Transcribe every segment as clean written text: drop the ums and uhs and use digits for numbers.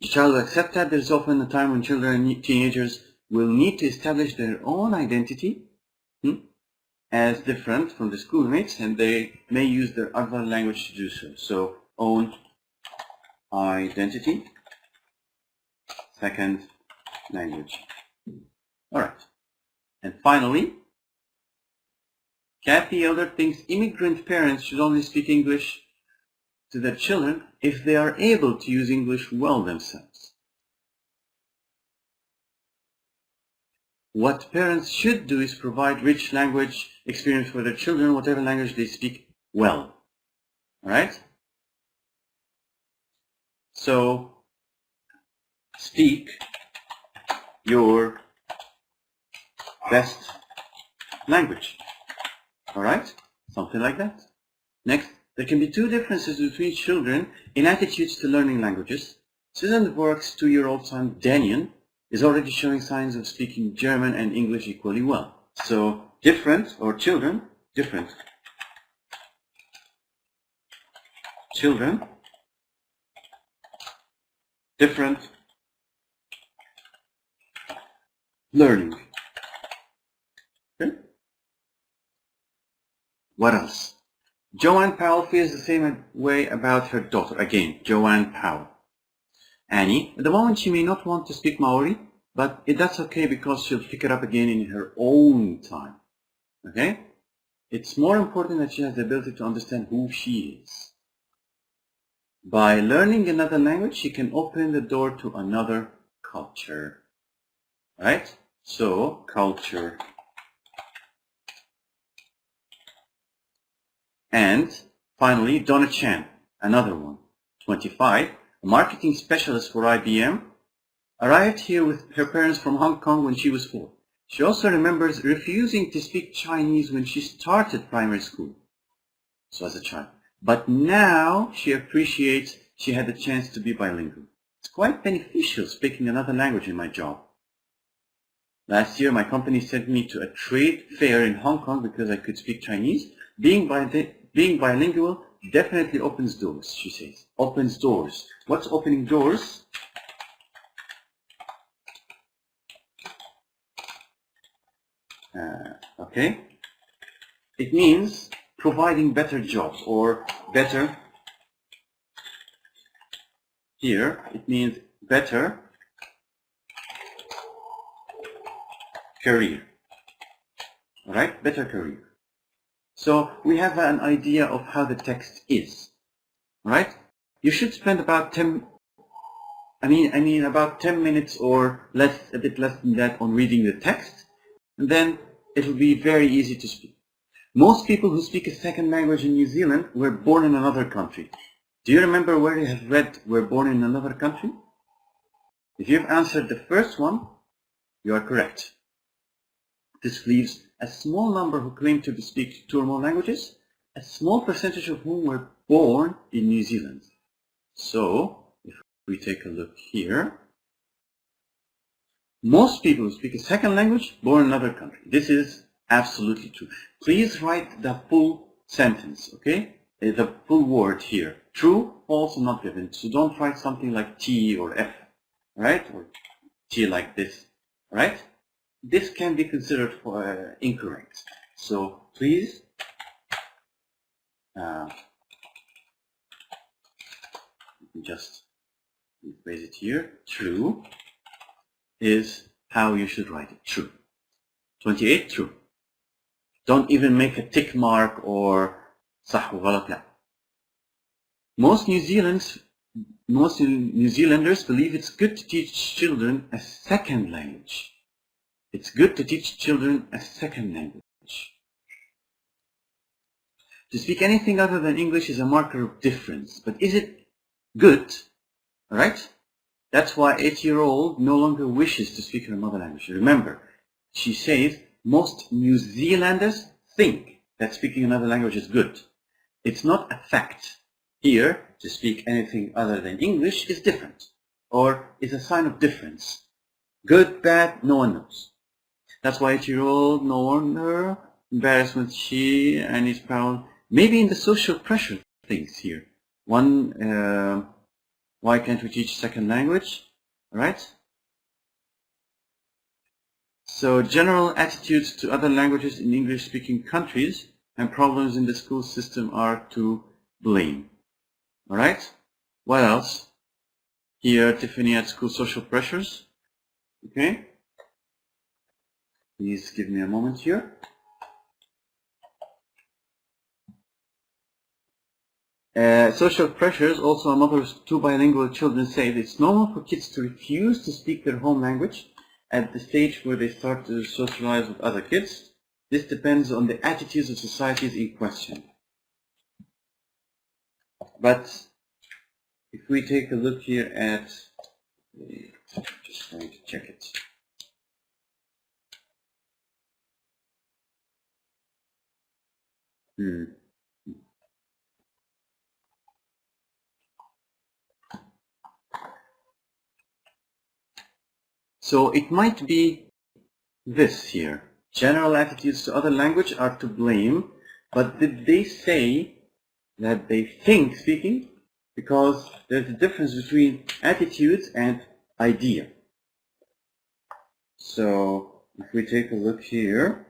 The child will accept that there's often a time when children and teenagers will need to establish their own identity as different from the schoolmates, and they may use their other language to do so. So, own identity, second language. All right. And finally, Kathy Elder thinks immigrant parents should only speak English to their children if they are able to use English well themselves. What parents should do is provide rich language experience for their children, whatever language they speak well. All right? So, speak your best language. All right? Something like that. Next, there can be two differences between children in attitudes to learning languages. Susan Dvorak's 2-year-old son, Daniel, is already showing signs of speaking German and English equally well. So, different, or children, different. Children, different learning. Okay? What else? Joanne Powell feels the same way about her daughter. Again, Joanne Powell. Annie, at the moment she may not want to speak Maori, but that's okay because she'll pick it up again in her own time. Okay? It's more important that she has the ability to understand who she is. By learning another language, she can open the door to another culture. Right? So, culture. And finally, Donna Chan, another one, 25, a marketing specialist for IBM, arrived here with her parents from Hong Kong when she was 4. She also remembers refusing to speak Chinese when she started primary school, so as a child. But now she appreciates she had the chance to be bilingual. It's quite beneficial speaking another language in my job. Last year, my company sent me to a trade fair in Hong Kong because I could speak Chinese. Being bilingual definitely opens doors, she says. Opens doors. What's opening doors? Okay. It means providing better jobs or better. Here, it means better career. All right? Better career. So we have an idea of how the text is. All right? You should spend about 10 minutes or a bit less than that on reading the text, and then it will be very easy to speak. Most people who speak a second language in New Zealand were born in another country. Do you remember where you have read were born in another country? If you've answered the first one, you are correct. This leaves a small number who claim to speak 2 or more languages, a small percentage of whom were born in New Zealand. So, if we take a look here, most people who speak a second language born in another country. This is absolutely true. Please write the full sentence, okay? The full word here. True, false, or not given. So don't write something like T or F, right? Or T like this, right? This can be considered for incorrect. So please just rephrase it here. True is how you should write it. True. 28, true. Don't even make a tick mark or صح وغلط لا. Most New Zealanders believe it's good to teach children a second language. It's good to teach children a second language. To speak anything other than English is a marker of difference. But is it good? Alright? That's why 8-year-old no longer wishes to speak her mother language. Remember, she says most New Zealanders think that speaking another language is good. It's not a fact. Here, to speak anything other than English is different, or is a sign of difference. Good, bad, no one knows. That's why 8-year-old no wonder embarrassed when she and his proud, maybe in the social pressure things here. One Why can't we teach second language? All right. So general attitudes to other languages in English-speaking countries and problems in the school system are to blame. All right. What else? Here, Tiffany at school social pressures. Okay. Please give me a moment here. Social pressures, also a mother of two bilingual children says it's normal for kids to refuse to speak their home language at the stage where they start to socialize with other kids. This depends on the attitudes of societies in question. But if we take a look here at, just going to check it. So it might be this here. General attitudes to other language are to blame, but did they say that they think speaking? Because there's a difference between attitudes and idea. So if we take a look here,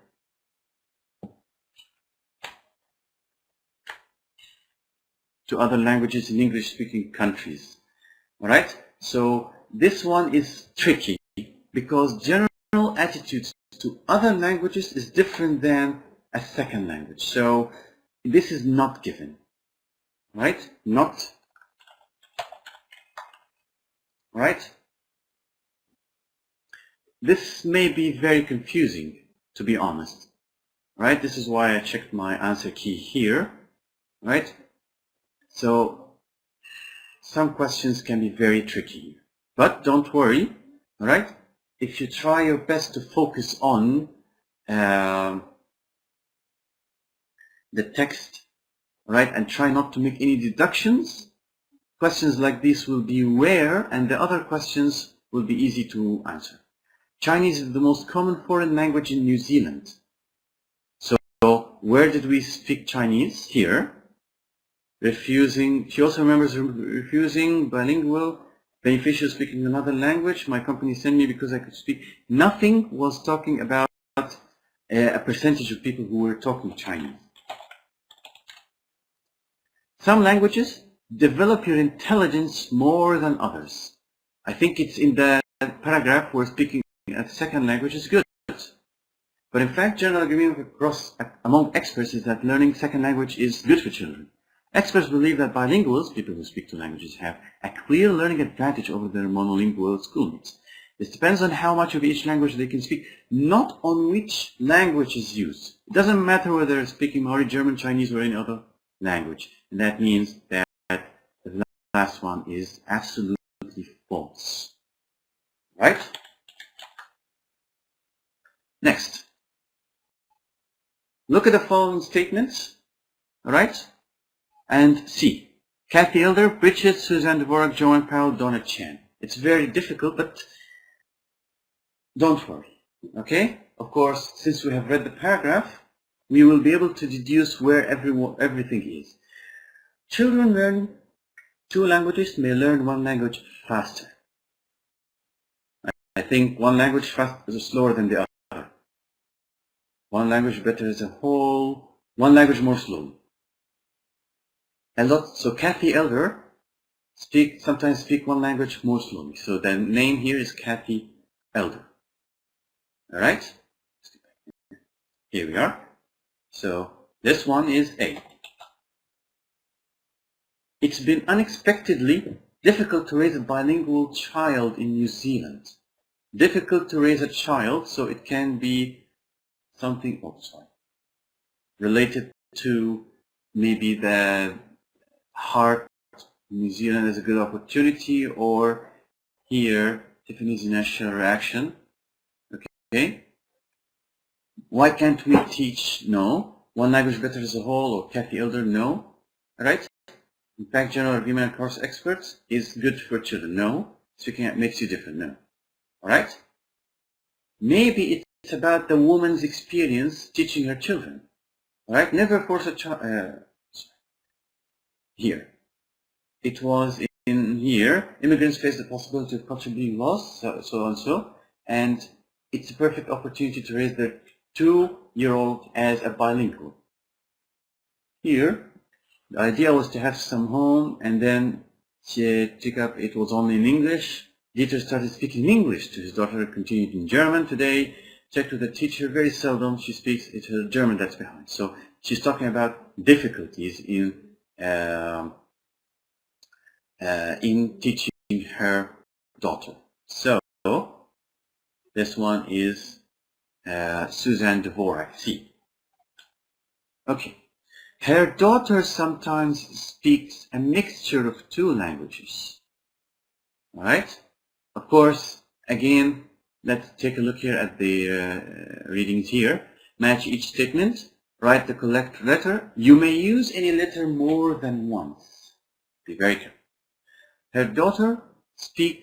to other languages in English-speaking countries. All right? So this one is tricky because general attitudes to other languages is different than a second language. So this is not given. Right? Not. Right? This may be very confusing, to be honest. Right? This is why I checked my answer key here. Right? So some questions can be very tricky. But don't worry. All right? If you try your best to focus on the text, right, and try not to make any deductions, questions like this will be rare, and the other questions will be easy to answer. Chinese is the most common foreign language in New Zealand. So where did we speak Chinese? Here. Refusing, she also remembers refusing bilingual, beneficial speaking another language. My company sent me because I could speak. Nothing was talking about a percentage of people who were talking Chinese. Some languages develop your intelligence more than others. I think it's in the paragraph where speaking a second language is good. But in fact, general agreement among experts is that learning second language is good for children. Experts believe that bilinguals, people who speak two languages, have a clear learning advantage over their monolingual schoolmates. This depends on how much of each language they can speak, not on which language is used. It doesn't matter whether they're speaking Maori, German, Chinese, or any other language. And that means that the last one is absolutely false. Right? Next. Look at the following statements. All right? And see. Kathy Elder, Bridget, Suzanne Dvorak, Joanne Powell, Donna Chan. It's very difficult, but don't worry. Okay? Of course, since we have read the paragraph, we will be able to deduce where everything is. Children learning two languages may learn one language faster. I think one language faster is slower than the other. One language better as a whole, one language more slowly. So Kathy Elder sometimes speak one language more slowly. So the name here is Kathy Elder. All right? Here we are. So this one is A. It's been unexpectedly difficult to raise a bilingual child in New Zealand. Difficult to raise a child, so it can be something related to maybe the heart. New Zealand is a good opportunity, or here Tiffany's initial reaction. Okay. Why can't we teach? No. One language better as a whole, or Kathy Elder? No. Right? In fact, general agreement across experts is good for children. No. Speaking out makes you different. No. Alright? Maybe it's about the woman's experience teaching her children. Alright? Never force a child. Here. It was in here, immigrants face the possibility of culture being lost, so and so, and it's a perfect opportunity to raise their 2-year-old as a bilingual. Here, the idea was to have some home, and then she took up, it was only in English. Dieter started speaking English to his daughter, continued in German. Today, checked with the teacher, very seldom she speaks, it's her German that's behind. So she's talking about difficulties in teaching her daughter. So this one is Suzanne Dvorak. See. Okay. Her daughter sometimes speaks a mixture of 2 languages. All right? Of course, again, let's take a look here at the readings here. Match each statement. Write the correct letter. You may use any letter more than once. Be very careful. Her daughter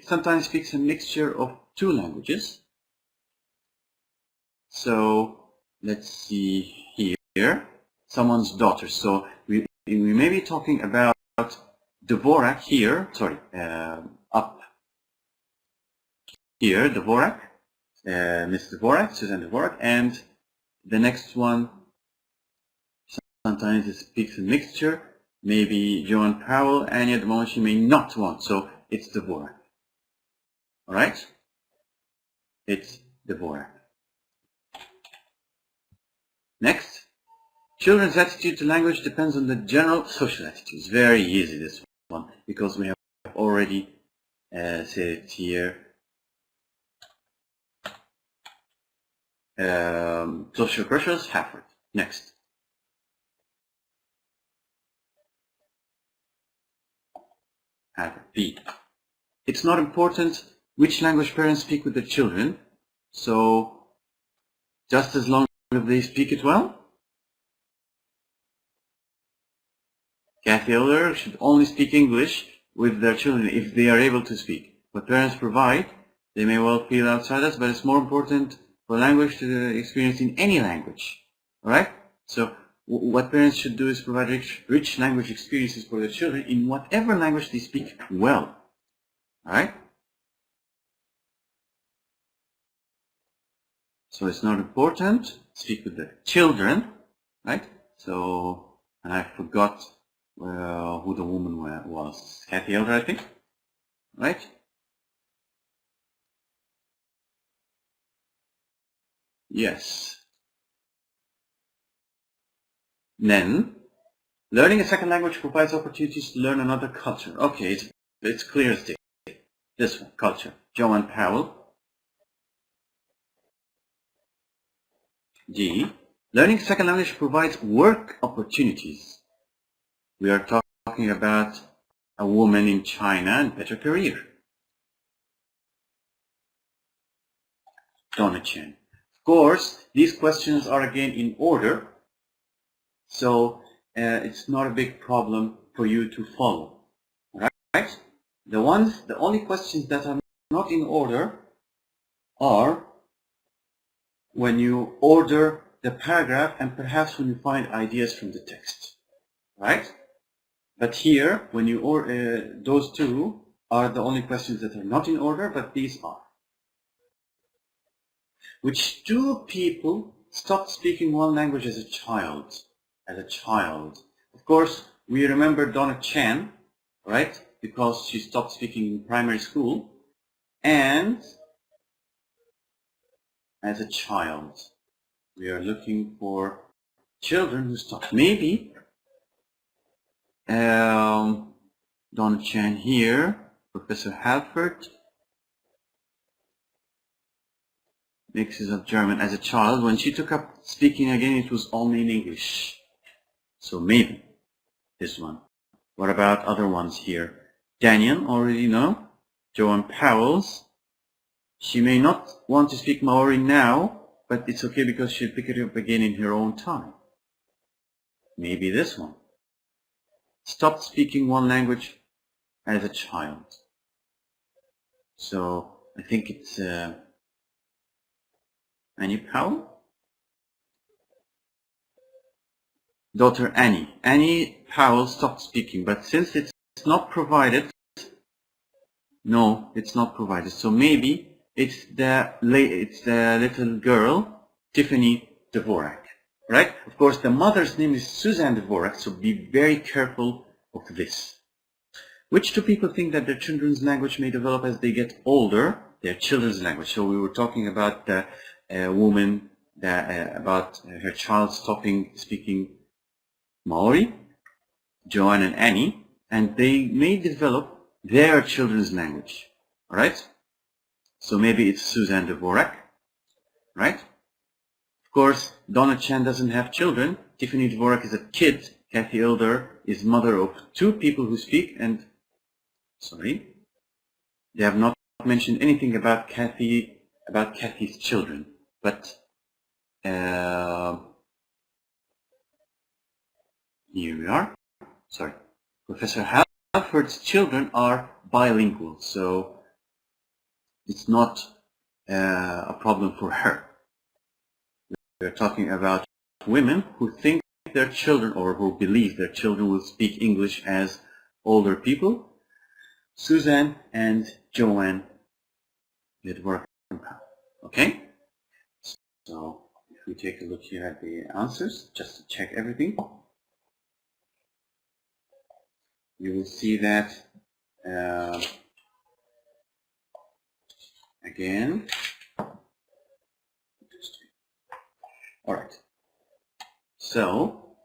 sometimes speaks a mixture of 2 languages. So let's see here. Someone's daughter. So we may be talking about Dvorak here. Sorry, up here, Dvorak, Miss Dvorak, Suzanne Dvorak, and the next one. Sometimes it speaks a mixture. Maybe Joan Powell, and at the moment she may not want. So it's Dvorak. All right? It's Dvorak. Next. Children's attitude to language depends on the general social attitudes. Very easy, this one, because we have already said it here. Social pressures, Hafford. Next. B. It's not important which language parents speak with their children, so just as long as they speak it well. Kathy Elder should only speak English with their children if they are able to speak. What parents provide, they may well feel outsiders, but it's more important for language to experience in any language. Alright? So what parents should do is provide rich language experiences for their children in whatever language they speak well. Alright? So it's not important. Speak with the children. Right? So, and I forgot who the woman was. Kathy Elder, I think. Right? Yes. Then, learning a second language provides opportunities to learn another culture. Okay, it's clear as day. This one, culture. Joan Powell. G. Learning a second language provides work opportunities. We are talking about a woman in China and better career. Donna Chen. Of course, these questions are again in order, so it's not a big problem for you to follow. Right? The only questions that are not in order are when you order the paragraph and perhaps when you find ideas from the text. Right? But here, when you those two are the only questions that are not in order, but these are. Which 2 people stopped speaking one language as a child? As a child. Of course, we remember Donna Chan, right? Because she stopped speaking in primary school. And as a child, we are looking for children who stopped. Maybe Donna Chan here, Professor Halford, mixes of German as a child. When she took up speaking again, it was only in English. So maybe this one. What about other ones here? Daniel, already know. Joan Powell's. She may not want to speak Maori now, but it's okay because she'll pick it up again in her own time. Maybe this one. Stopped speaking one language as a child. So I think it's Annie Powell? Daughter Annie. Annie Powell stopped speaking, but since it's not provided, No, it's not provided. So maybe it's the little girl, Tiffany Dvorak, right? Of course, the mother's name is Suzanne Dvorak, so be very careful of this. Which two people think that their children's language may develop as they get older? Their children's language. So we were talking about the woman, about her child speaking Maori, Joanne and Annie, and they may develop their children's language. All right? So maybe it's Suzanne Dvorak, right? Of course, Donna Chan doesn't have children. Tiffany Dvorak is a kid. Kathy Elder is mother of two people who speak, and sorry, they have not mentioned anything about Kathy's children. But here we are. Sorry, Professor Halford's children are bilingual, so it's not a problem for her. We're talking about women who think their children, or who believe their children, will speak English as older people. Suzanne and Joanne did work. Okay? So if we take a look here at the answers, just to check everything, you will see that again. All right. So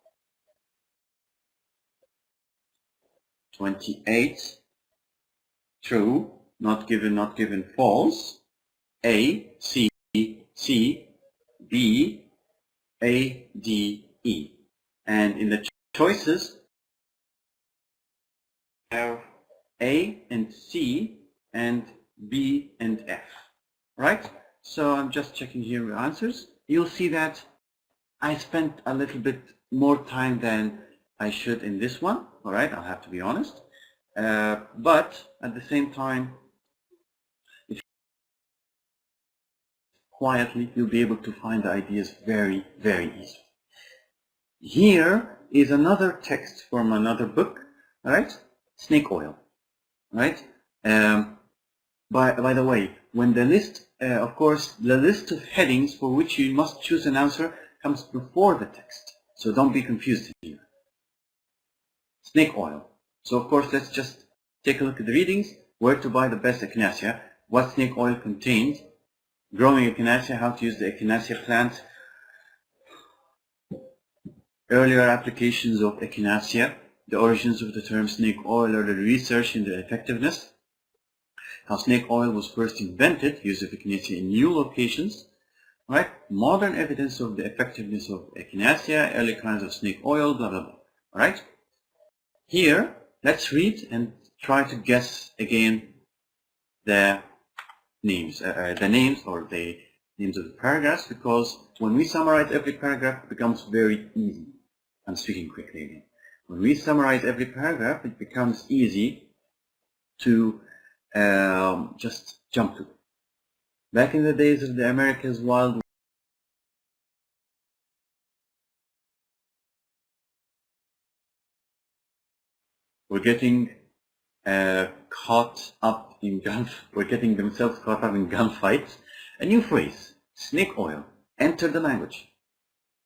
28 true, not given, false. A, C, C, B, A, D, E. And in the choices, we have A and C and B and F. Right? So I'm just checking here the answers. You'll see that I spent a little bit more time than I should in this one. All right, I'll have to be honest. But at the same time, if quietly, you'll be able to find the ideas very, very easily. Here is another text from another book. All right, snake oil. Right. By the way, when the list, of course, the list of headings for which you must choose an answer comes before the text. So don't be confused here. Snake oil. So of course, let's just take a look at the readings. Where to buy the best echinacea, what snake oil contains, growing echinacea, how to use the echinacea plant, earlier applications of echinacea, the origins of the term snake oil or the research into effectiveness, how snake oil was first invented, use of echinacea in new locations, right? Modern evidence of the effectiveness of echinacea, early kinds of snake oil, blah, blah, blah. All right? Here, let's read and try to guess again the names, or the names of the paragraphs, because when we summarize every paragraph, it becomes very easy. I'm speaking quickly again. When we summarize every paragraph, it becomes easy to just jump to. Back in the days of the America's Wild, we're getting we're getting themselves caught up in gunfights. A new phrase, snake oil, entered the language.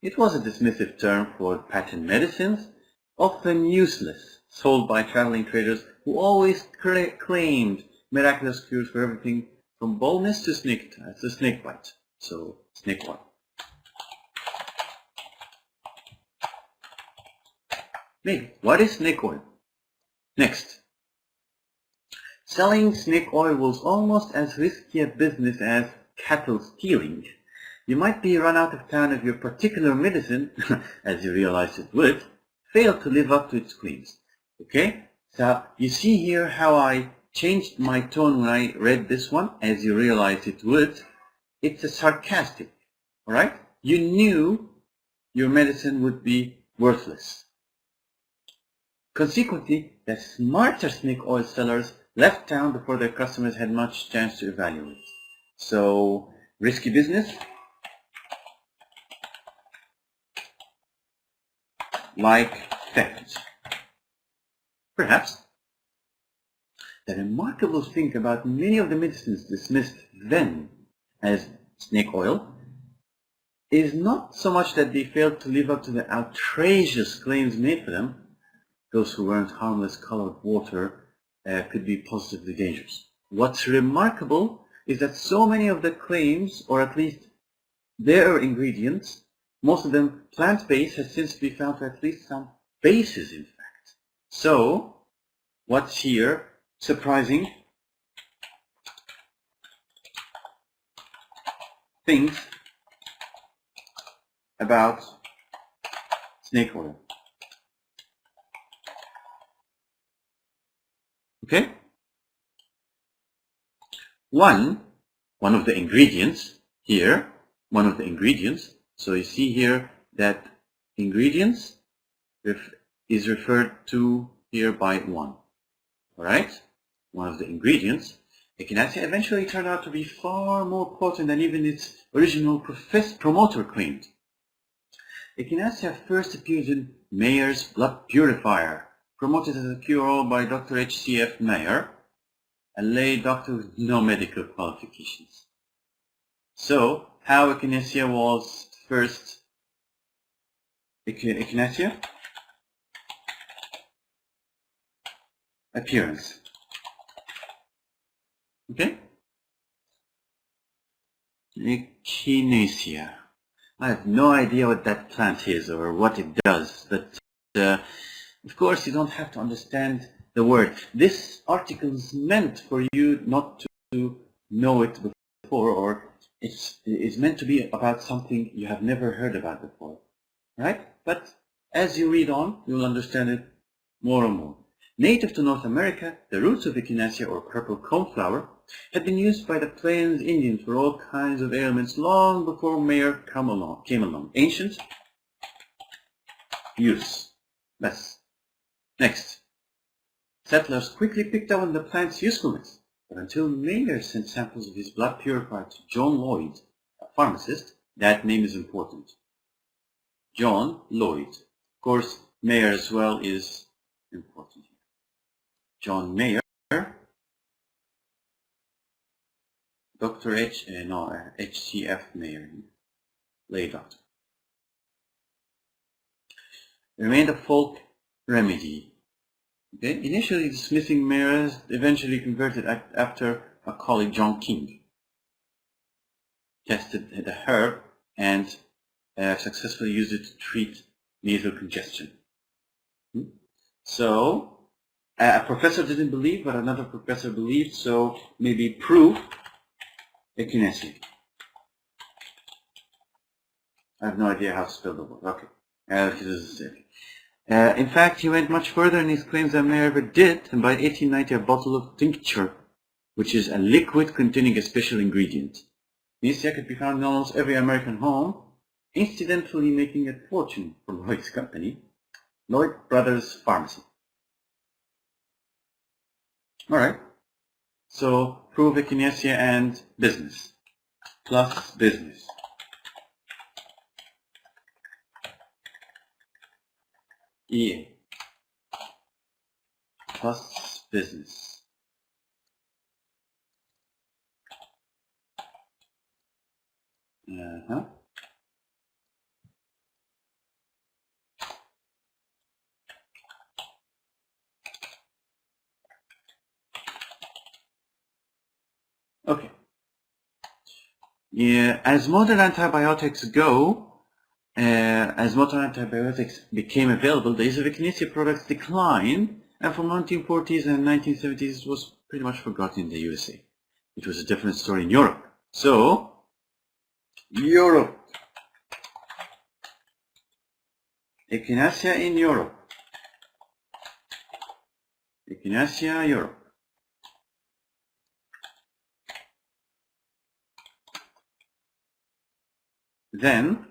It was a dismissive term for patent medicines, often useless, sold by traveling traders who always claimed miraculous cures for everything from baldness to snake bite. So, snake oil. Maybe. What is snake oil? Next. Selling snake oil was almost as risky a business as cattle stealing. You might be run out of town if your particular medicine, as you realize it would, fail to live up to its claims. Okay? So you see here how I changed my tone when I read this one, as you realize it would. It's a sarcastic. Alright? You knew your medicine would be worthless. Consequently, the smarter snake oil sellers left town before their customers had much chance to evaluate. So, risky business? Like theft. Perhaps. the remarkable thing about many of the medicines dismissed then as snake oil is not so much that they failed to live up to the outrageous claims made for them. Those who weren't harmless colored water could be positively dangerous. What's remarkable is that so many of the claims, or at least their ingredients, most of them plant-based, has since been found to at least some basis in fact. So, what's here surprising? Things about snake oil. Okay? One of the ingredients here, so you see here that ingredients is referred to here by one. Alright? One of the ingredients. Echinacea eventually turned out to be far more potent than even its original promoter claimed. Echinacea first appeared in Mayer's blood purifier, promoted as a cure-all by Dr. H.C.F. Mayer, a lay doctor with no medical qualifications. So, how Echinacea was first Echinacea? Appearance. Okay? Echinacea. I have no idea what that plant is or what it does, but of course you don't have to understand the word. This article is meant for you not to know it before, or it's meant to be about something you have never heard about before, right? But as you read on, you will understand it more and more. Native to North America, the roots of Echinacea, or purple coneflower, had been used by the Plains Indians for all kinds of ailments long before Mayer came along. Ancient use. Next. Settlers quickly picked up on the plant's usefulness, but until Mayer sent samples of his blood purifier to John Lloyd, a pharmacist, that name is important. John Lloyd. Of course, Mayer as well is important. John Mayer, Dr. H.C.F. Mayer, lay doctor. It remained a folk remedy. Okay? Initially dismissing Mayer, eventually converted after a colleague, John King, tested the herb and successfully used it to treat nasal congestion. So, a professor didn't believe, but another professor believed, so maybe proof Echinacea. I have no idea how to spell the word. Okay. In fact, he went much further in his claims than Mayer ever did, and by 1890 a bottle of tincture, which is a liquid containing a special ingredient. Echinacea could be found in almost every American home, incidentally making a fortune for Lloyd's company, Lloyd Brothers Pharmacy. Alright, so prove Echinacea and business, plus business. EA, plus business. Okay. Yeah, as modern antibiotics became available, the use of Echinacea products declined, and from 1940s and 1970s it was pretty much forgotten in the USA. It was a different story in Europe. So, Europe. Echinacea in Europe. Echinacea, Europe. Then,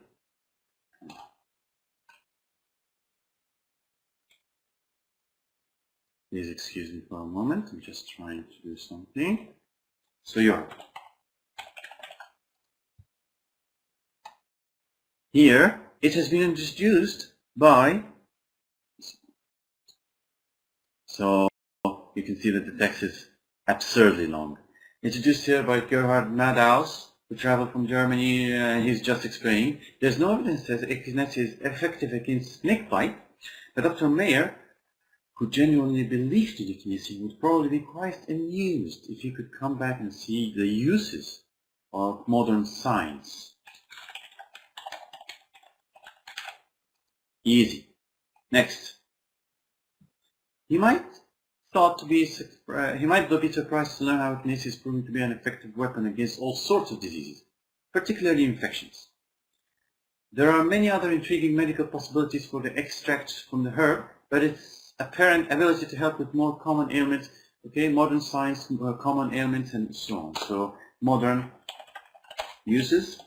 please excuse me for a moment, I'm just trying to do something. So Europe. Here, it has been introduced by, so you can see that the text is absurdly long. Introduced here by Gerhard Madhaus, who traveled from Germany, and he's just explaining. There's no evidence that echinacea is effective against snakebite, but Dr. Mayer, who genuinely believed in echinacea, would probably be quite amused if he could come back and see the uses of modern science. Easy. Next. He might be surprised to learn how echinacea is proving to be an effective weapon against all sorts of diseases, particularly infections. There are many other intriguing medical possibilities for the extract from the herb, but its apparent ability to help with more common ailments, modern science, common ailments, and so on. So modern uses,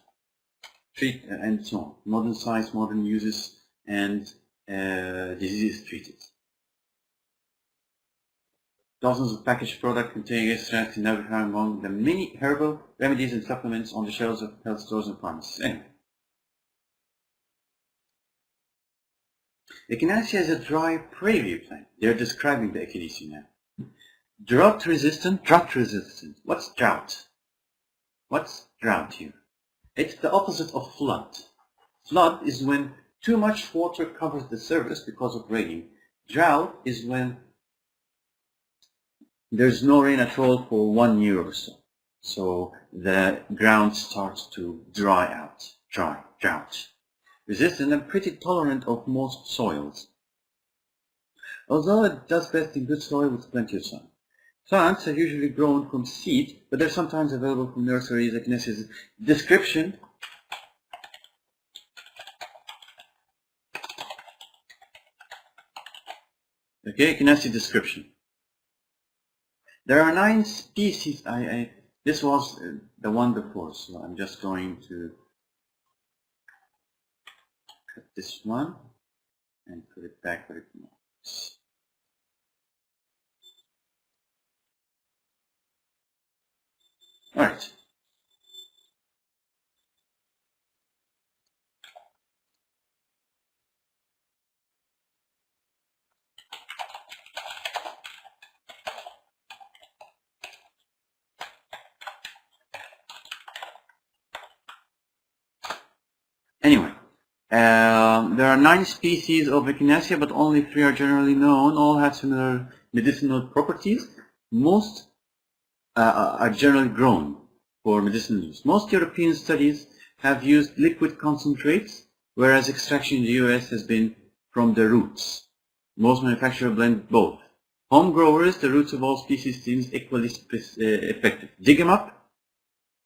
and so on. Modern science, modern uses, and diseases treated. Dozens of packaged products containing extracts and everything among the many herbal remedies and supplements on the shelves of health stores and pharmacies. Anyway. Echinacea is a dry prairie plant. They're describing the echinacea now. Drought resistant. What's drought? What's drought here? It's the opposite of flood. Flood is when too much water covers the surface because of raining. Drought is when there's no rain at all for 1 year or so. So the ground starts to dry out. Drought. Resistant and pretty tolerant of most soils. Although it does best in good soil with plenty of sun. Plants are usually grown from seed, but they're sometimes available from nurseries. Echinacea's description. Echinacea description. There are 9 species. This was the one before, so I'm just going to cut this one and put it back where it belongs. All right. Anyway, there are 9 species of Echinacea, but only 3 are generally known. All have similar medicinal properties. Most are generally grown for medicinal use. Most European studies have used liquid concentrates, whereas extraction in the US has been from the roots. Most manufacturers blend both. Home growers, the roots of all species seems equally effective. Dig them up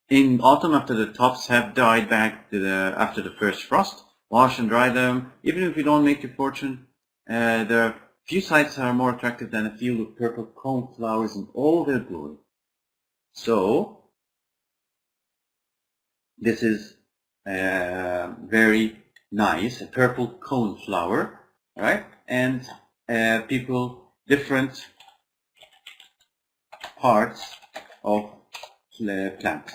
in autumn after the tops have died back after the first frost. Wash and dry them. Even if you don't make your fortune, there are few sights that are more attractive than a field of purple cone flowers in all their glory. So this is very nice, a purple cone flower, right? And different parts of the plant.